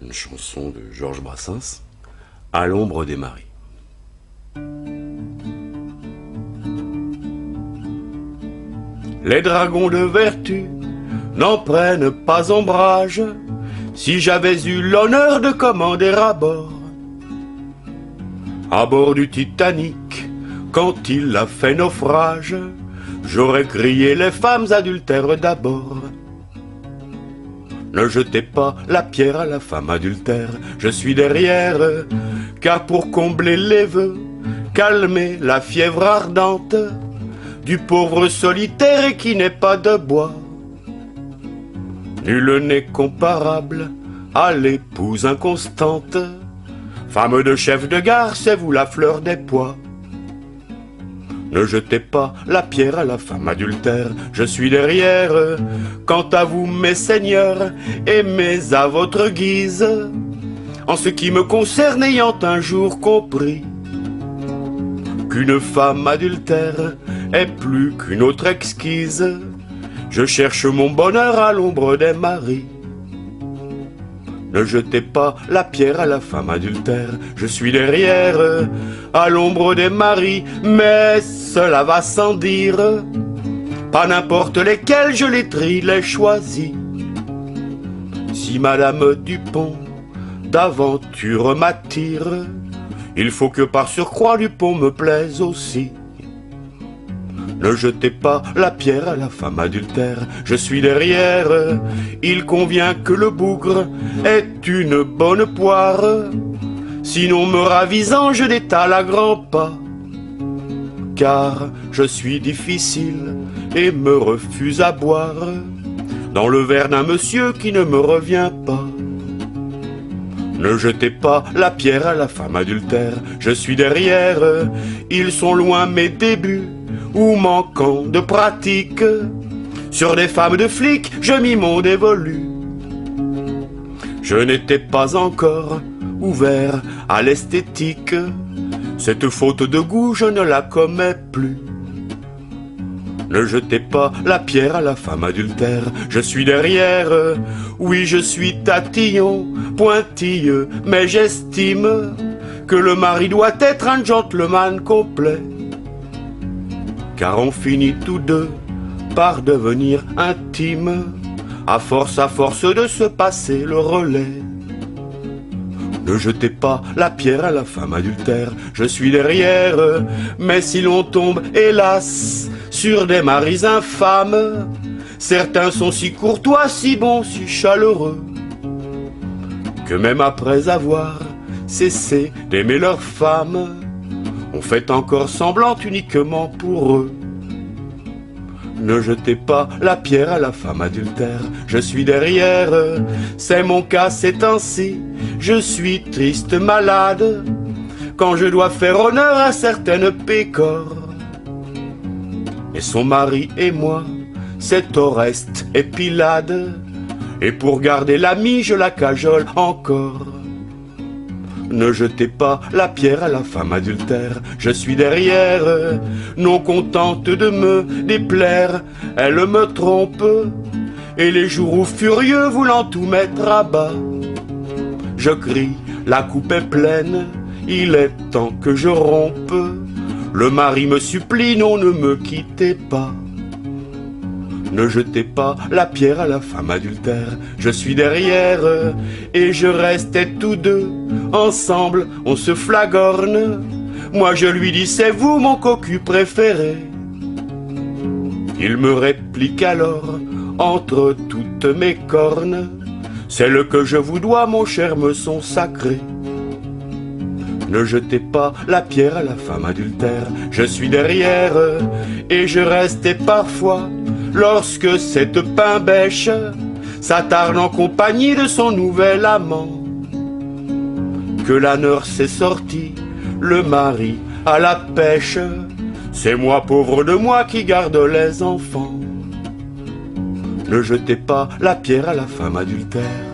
Une chanson de Georges Brassens, À l'ombre des maris. Les dragons de vertu n'en prennent pas ombrage si j'avais eu l'honneur de commander à bord du Titanic, quand il a fait naufrage, j'aurais crié les femmes adultères d'abord. Ne jetez pas la pierre à la femme adultère, je suis derrière, car pour combler les vœux, calmer la fièvre ardente du pauvre solitaire et qui n'est pas de bois, nul n'est comparable à l'épouse inconstante. Femme de chef de gare, c'est vous la fleur des pois. Ne jetez pas la pierre à la femme adultère, je suis derrière. Quant à vous, mes seigneurs, aimez à votre guise, en ce qui me concerne, ayant un jour compris qu'une femme adultère est plus qu'une autre exquise, je cherche mon bonheur à l'ombre des maris. Ne jetez pas la pierre à la femme adultère, je suis derrière, à l'ombre des maris, mais cela va sans dire, pas n'importe lesquels, je les trie, les choisis. Si Madame Dupont d'aventure m'attire, il faut que par surcroît Dupont me plaise aussi. Ne jetez pas la pierre à la femme adultère, je suis derrière. Il convient que le bougre est une bonne poire, sinon me ravisant je détale à grands pas. Car je suis difficile et me refuse à boire dans le verre d'un monsieur qui ne me revient pas. Ne jetez pas la pierre à la femme adultère, je suis derrière. Ils sont loin mes débuts, ou manquant de pratique. Sur des femmes de flics, je m'y m'en dévolu. Je n'étais pas encore ouvert à l'esthétique. Cette faute de goût, je ne la commets plus. Ne jetez pas la pierre à la femme adultère, je suis derrière. Oui, je suis tatillon, pointilleux, mais j'estime que le mari doit être un gentleman complet. Car on finit tous deux par devenir intimes, à force de se passer le relais. Ne jetez pas la pierre à la femme adultère, je suis derrière. Mais si l'on tombe, hélas, sur des maris infâmes, certains sont si courtois, si bons, si chaleureux, que même après avoir cessé d'aimer leur femme, on fait encore semblant uniquement pour eux. Ne jetez pas la pierre à la femme adultère, je suis derrière. C'est mon cas, c'est ainsi, je suis triste, malade, quand je dois faire honneur à certaines pécores. Et son mari et moi, c'est Oreste et Pilade, et pour garder l'ami, je la cajole encore. Ne jetez pas la pierre à la femme adultère, je suis derrière. Non contente de me déplaire, elle me trompe, et les jours où furieux voulant tout mettre à bas, je crie, la coupe est pleine, il est temps que je rompe. Le mari me supplie, non, ne me quittez pas. Ne jetez pas la pierre à la femme adultère, je suis derrière. Et je restais tous deux, ensemble on se flagorne. Moi je lui dis c'est vous mon cocu préféré. Il me réplique alors, entre toutes mes cornes, celle que je vous dois mon cher me sont sacrées. Ne jetez pas la pierre à la femme adultère, je suis derrière. Et je restais parfois, lorsque cette pain-bêche s'attarde en compagnie de son nouvel amant, que la nurse est sortie, le mari à la pêche, c'est moi pauvre de moi qui garde les enfants. Ne jetez pas la pierre à la femme adultère.